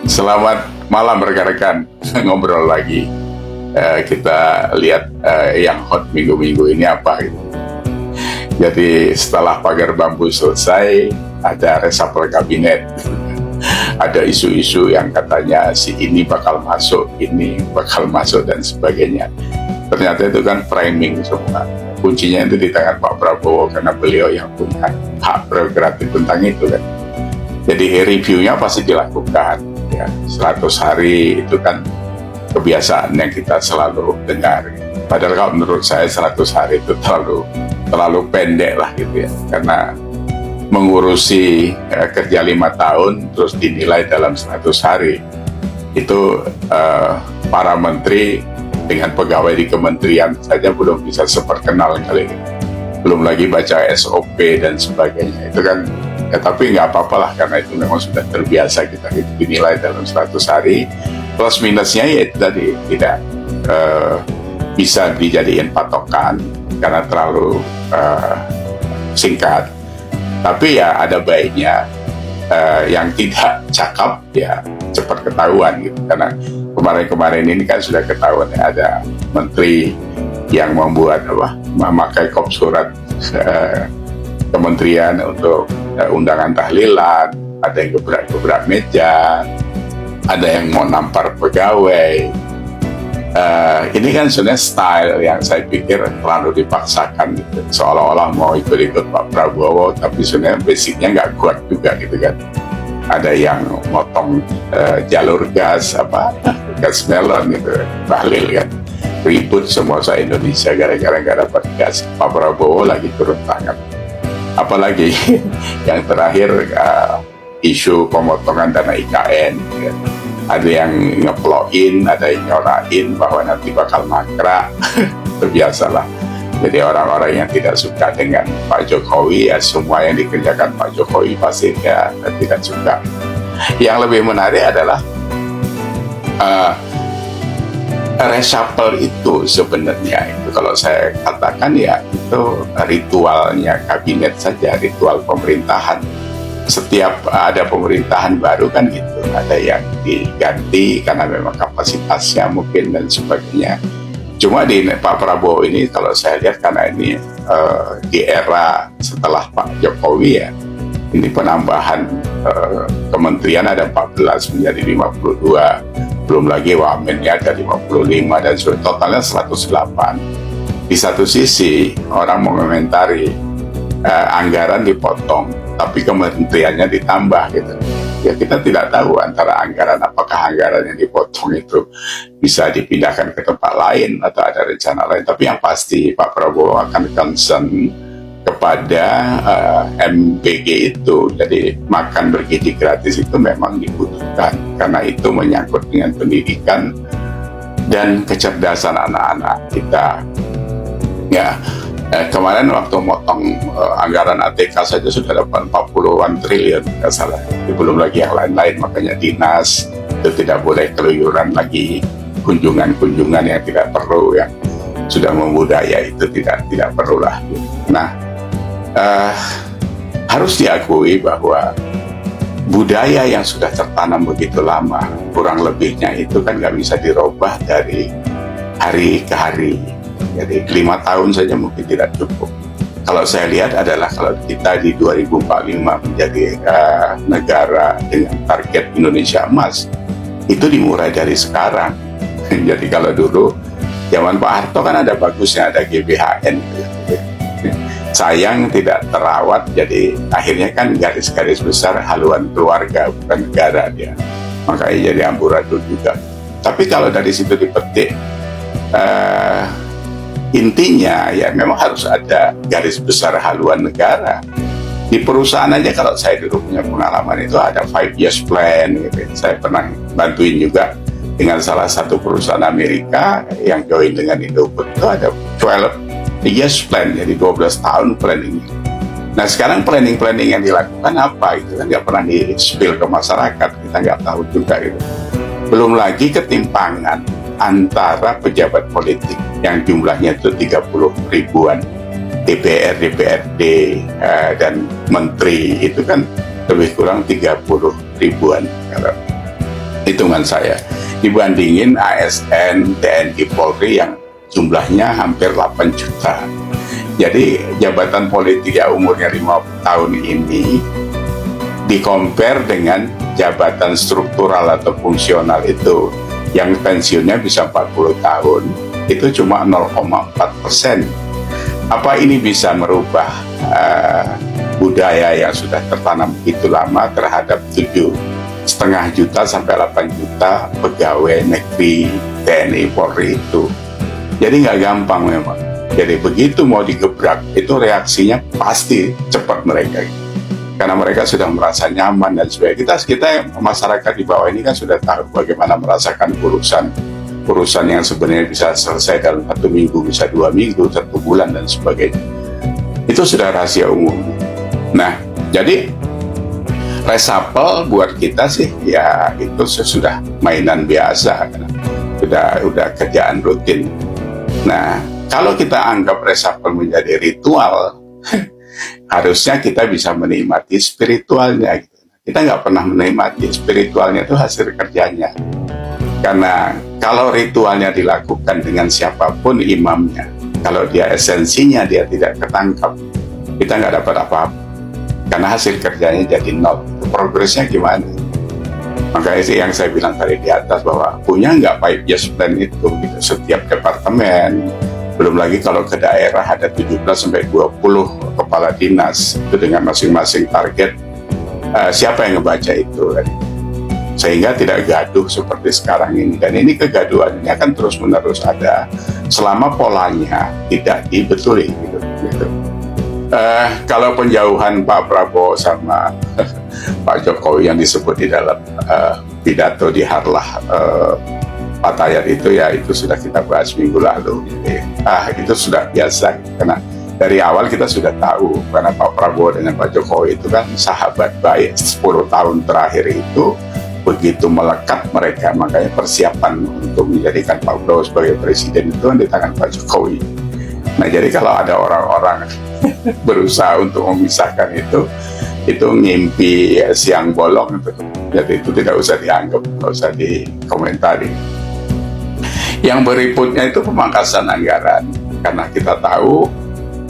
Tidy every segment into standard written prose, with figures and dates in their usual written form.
Selamat malam rekan-rekan. Ngobrol lagi. Kita lihat yang hot minggu-minggu ini apa gitu. Jadi setelah pagar bambu selesai, ada reshuffle kabinet. Ada isu-isu yang katanya si ini bakal masuk, ini bakal masuk dan sebagainya. Ternyata itu kan framing semua. Kuncinya itu di tangan Pak Prabowo karena beliau yang punya hak prerogatif tentang itu kan. Jadi reviewnya pasti dilakukan. Ya, 100 hari itu kan kebiasaan yang kita selalu dengar. Padahal kalau menurut saya 100 hari itu terlalu pendek lah gitu ya. Karena mengurusi kerja 5 tahun terus dinilai dalam 100 hari itu para menteri dengan pegawai di kementerian saja belum bisa seperkenal kali ini. Belum lagi baca SOP dan sebagainya. Itu kan tapi nggak apa-apa lah karena itu memang sudah terbiasa kita dinilai dalam 100 hari. Plus minusnya ya itu tadi tidak bisa dijadikan patokan karena terlalu singkat. Tapi ya ada baiknya yang tidak cakap ya cepat ketahuan gitu, karena kemarin ini kan sudah ketahuan ya, ada menteri yang membuat memakai kop surat kementerian untuk undangan tahlilan, ada yang gebrak meja, ada yang mau nampar pegawai. Ini kan sebenarnya style yang saya pikir terlalu dipaksakan gitu. Seolah-olah mau ikut-ikut Pak Prabowo, tapi sebenarnya basicnya nggak kuat juga gitu kan. Ada yang motong jalur gas melon gitu, Bahlil kan. Ribut semua Indonesia gara-gara nggak dapat gas. Pak Prabowo lagi turun tangan. Apalagi yang terakhir isu pemotongan dana IKN ya. Ada yang ngeploin, ada yang nyorain bahwa nanti bakal mangkrak. Itu biasalah. Jadi orang-orang yang tidak suka dengan Pak Jokowi ya semua yang dikerjakan Pak Jokowi pasti ya tidak suka. Yang lebih menarik adalah reshuffle itu sebenarnya itu kalau saya katakan ya itu ritualnya kabinet saja, ritual pemerintahan. Setiap ada pemerintahan baru kan gitu, ada yang diganti karena memang kapasitasnya mungkin dan sebagainya. Cuma di Pak Prabowo ini kalau saya lihat karena ini di era setelah Pak Jokowi ya, ini penambahan kementerian ada 14 menjadi 52, belum lagi wamennya ada 55 dan totalnya 108. Di satu sisi orang mengomentari anggaran dipotong tapi kementeriannya ditambah gitu. Ya kita tidak tahu antara apakah anggaran yang dipotong itu bisa dipindahkan ke tempat lain atau ada rencana lain. Tapi yang pasti Pak Prabowo akan concern kepada MBG itu. Jadi makan bergizi gratis itu memang dibutuhkan karena itu menyangkut dengan pendidikan dan kecerdasan anak-anak kita. Ya, kemarin waktu motong anggaran ATK saja sudah dapat 40-an triliun nggak salah. Belum lagi yang lain-lain, makanya dinas itu tidak boleh keluyuran lagi, kunjungan-kunjungan yang tidak perlu, yang sudah membudaya itu tidak perlulah. Nah, harus diakui bahwa budaya yang sudah tertanam begitu lama, kurang lebihnya itu kan nggak bisa dirubah dari hari ke hari. Jadi 5 tahun saja mungkin tidak cukup. Kalau saya lihat adalah kalau kita di 2045 menjadi negara dengan target Indonesia emas, itu dimulai dari sekarang. Jadi kalau dulu zaman Pak Harto kan ada bagusnya, ada GBHN. Sayang tidak terawat, jadi akhirnya kan garis-garis besar haluan keluarga bukan negara dia. Makanya jadi amburadul juga. Tapi kalau dari situ dipetik, intinya ya memang harus ada garis besar haluan negara. Di perusahaan aja kalau saya dulu punya pengalaman itu ada 5 years plan gitu. Saya pernah bantuin juga dengan salah satu perusahaan Amerika yang join dengan Indofood itu ada 12 years plan, jadi 12 tahun planning. Nah sekarang planning yang dilakukan apa itu kan nggak pernah di-spill ke masyarakat, kita nggak tahu juga gitu. Belum lagi ketimpangan antara pejabat politik yang jumlahnya itu 30 ribuan, DPR, DPRD, dan menteri itu kan lebih kurang 30 ribuan. hitungan saya, dibandingin ASN, TNI, Polri yang jumlahnya hampir 8 juta. Jadi jabatan politik yang umurnya 50 tahun ini di-compare dengan jabatan struktural atau fungsional itu yang pensiunnya bisa 40 tahun, itu cuma 0,4%. Apa ini bisa merubah budaya yang sudah tertanam begitu lama terhadap 7,5 juta sampai 8 juta pegawai negeri TNI Polri itu? Jadi nggak gampang memang. Jadi begitu mau digebrak, itu reaksinya pasti cepat mereka. Karena mereka sudah merasa nyaman dan sebagainya. Kita masyarakat di bawah ini kan sudah tahu bagaimana merasakan urusan yang sebenarnya bisa selesai dalam 1 minggu, bisa 2 minggu, 1 bulan dan sebagainya. Itu sudah rahasia umum. Nah, jadi reshuffle buat kita sih ya itu sudah mainan biasa, udah kerjaan rutin. Nah, kalau kita anggap reshuffle menjadi ritual, harusnya kita bisa menikmati spiritualnya. Kita nggak pernah menikmati spiritualnya, itu hasil kerjanya. Karena kalau ritualnya dilakukan dengan siapapun imamnya, kalau dia esensinya dia tidak ketangkap, kita nggak dapat apa-apa. Karena hasil kerjanya jadi nol. Progresnya gimana? Makanya sih yang saya bilang tadi di atas bahwa punya nggak 5 years plan itu gitu. Setiap departemen, belum lagi kalau ke daerah ada 17-20 kepala dinas itu dengan masing-masing target, siapa yang ngebaca itu kan? Sehingga tidak gaduh seperti sekarang ini. Dan ini kegaduhannya kan terus-menerus ada selama polanya tidak dibetulin gitu. Kalau penjauhan Pak Prabowo sama Pak Jokowi yang disebut di dalam pidato di Harlah Patayat itu ya itu sudah kita bahas minggu lalu. Itu sudah biasa karena dari awal kita sudah tahu karena Pak Prabowo dengan Pak Jokowi itu kan sahabat baik 10 tahun terakhir itu begitu melekat mereka, makanya persiapan untuk menjadikan Pak Prabowo sebagai presiden itu di tangan Pak Jokowi. Nah jadi kalau ada orang-orang berusaha untuk memisahkan itu ngimpi siang bolong itu. Jadi itu tidak usah dianggap, tidak usah dikomentari. Yang berikutnya itu pemangkasan anggaran, karena kita tahu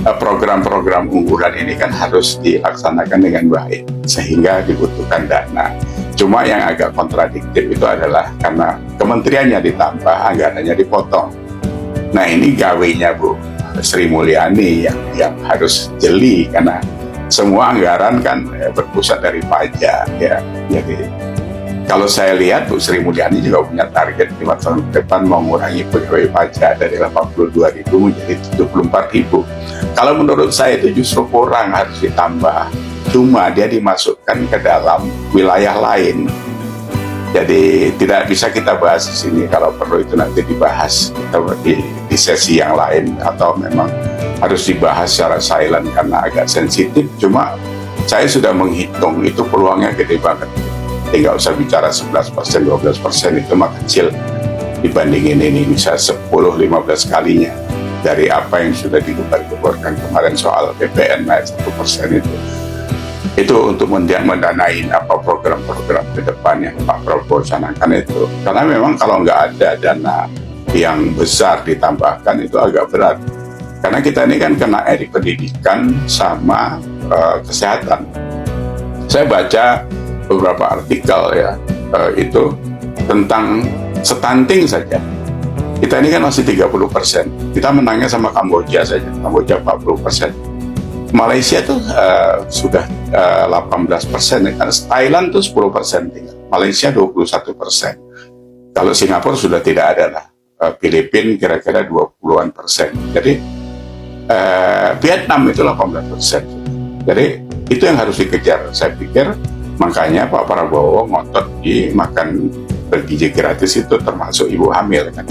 program-program unggulan ini kan harus dilaksanakan dengan baik sehingga dibutuhkan dana. Cuma yang agak kontradiktif itu adalah karena kementeriannya ditambah, anggarannya dipotong. Nah ini gawenya Bu Sri Mulyani yang harus jeli karena semua anggaran kan berpusat dari pajak ya. Jadi kalau saya lihat Bu Sri Mulyani juga punya target 5 tahun ke depan mengurangi pegawai pajak dari 82.000 menjadi 74.000. Kalau menurut saya itu justru kurang, harus ditambah. Cuma dia dimasukkan ke dalam wilayah lain. Jadi tidak bisa kita bahas di sini, kalau perlu itu nanti dibahas di sesi yang lain atau memang harus dibahas secara silent karena agak sensitif. Cuma saya sudah menghitung itu peluangnya gede banget. Tidak usah bicara 11%, 12% itu mah kecil dibandingin ini bisa 10-15 kalinya dari apa yang sudah digembar-gemborkan kemarin soal PPN naik 1% itu. Itu untuk mendanai apa program-program ke depan yang Pak Prabowo canangkan itu. Karena memang kalau nggak ada dana yang besar ditambahkan itu agak berat. Karena kita ini kan kena di pendidikan sama kesehatan. Saya baca beberapa artikel ya itu tentang stunting saja. Kita ini kan masih 30%. Kita menangnya sama Kamboja saja. Kamboja 40%. Malaysia tuh sudah 18%, kan Thailand tuh 10% tinggal, Malaysia 21%. Kalau Singapura sudah tidak ada lah, Filipina kira-kira 20-an%. Jadi Vietnam itu 18%. Jadi itu yang harus dikejar. Saya pikir makanya Pak Prabowo ngotot di makan bergizi gratis itu termasuk ibu hamil kan.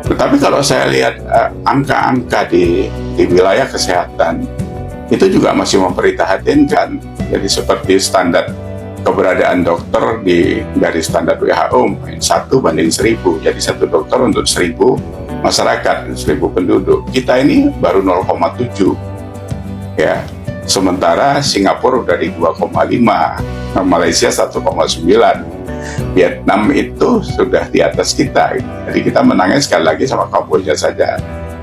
Tetapi kalau saya lihat angka-angka di wilayah kesehatan itu juga masih memprihatinkan. Jadi seperti standar keberadaan dokter dari standar WHO 1:1000. Jadi 1 dokter untuk 1000 masyarakat, 1000 penduduk. Kita ini baru 0,7 ya. Sementara Singapura udah di 2,5, Malaysia 1,9. Vietnam itu sudah di atas kita. Jadi kita menangnya sekali lagi sama Kamboja saja.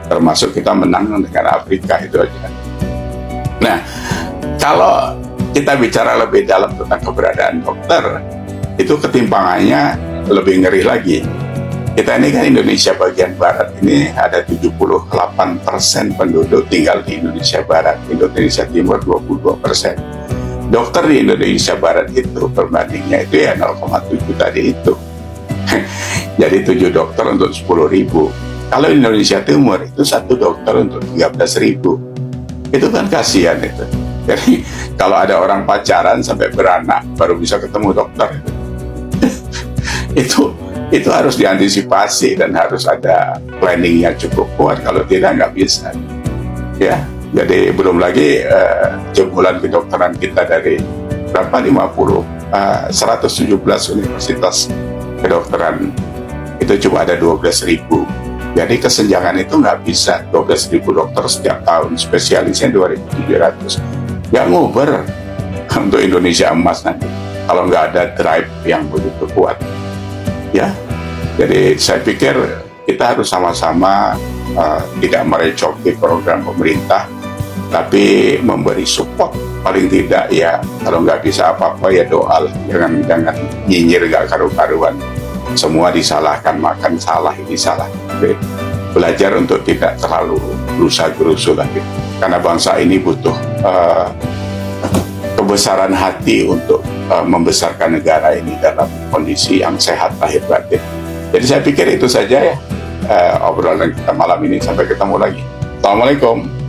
Termasuk kita menang dengan Afrika itu aja. Nah, kalau kita bicara lebih dalam tentang keberadaan dokter, itu ketimpangannya lebih ngeri lagi. Kita ini kan Indonesia bagian barat ini ada 78% penduduk tinggal di Indonesia Barat, Indonesia Timur 22%. Dokter di Indonesia Barat itu perbandingnya itu ya 0,7 tadi itu. Jadi 7 dokter untuk 10.000. Kalau di Indonesia Timur itu 1 dokter untuk 13.000. Itu kan kasihan itu. Jadi kalau ada orang pacaran sampai beranak baru bisa ketemu dokter itu harus diantisipasi dan harus ada planning yang cukup kuat. Kalau tidak nggak bisa. Ya, jadi belum lagi jebolan kedokteran kita dari berapa 117 universitas kedokteran itu cuma ada 12.000. Jadi kesenjangan itu nggak bisa 12.000 dokter setiap tahun, spesialisnya 2.700. Nggak nguber untuk Indonesia emas nanti kalau nggak ada drive yang begitu kuat. Ya, jadi saya pikir kita harus sama-sama tidak merecoki program pemerintah, tapi memberi support. Paling tidak ya, kalau nggak bisa apa-apa ya doa lah. Jangan nyinyir nggak karu-karuan. Semua disalahkan, makan salah, ini salah. Jadi, belajar untuk tidak terlalu gerusa-gerusu lagi. Karena bangsa ini butuh kebesaran hati untuk membesarkan negara ini dalam kondisi yang sehat lahir batin. Jadi saya pikir itu saja ya obrolan kita malam ini. Sampai ketemu lagi. Assalamualaikum.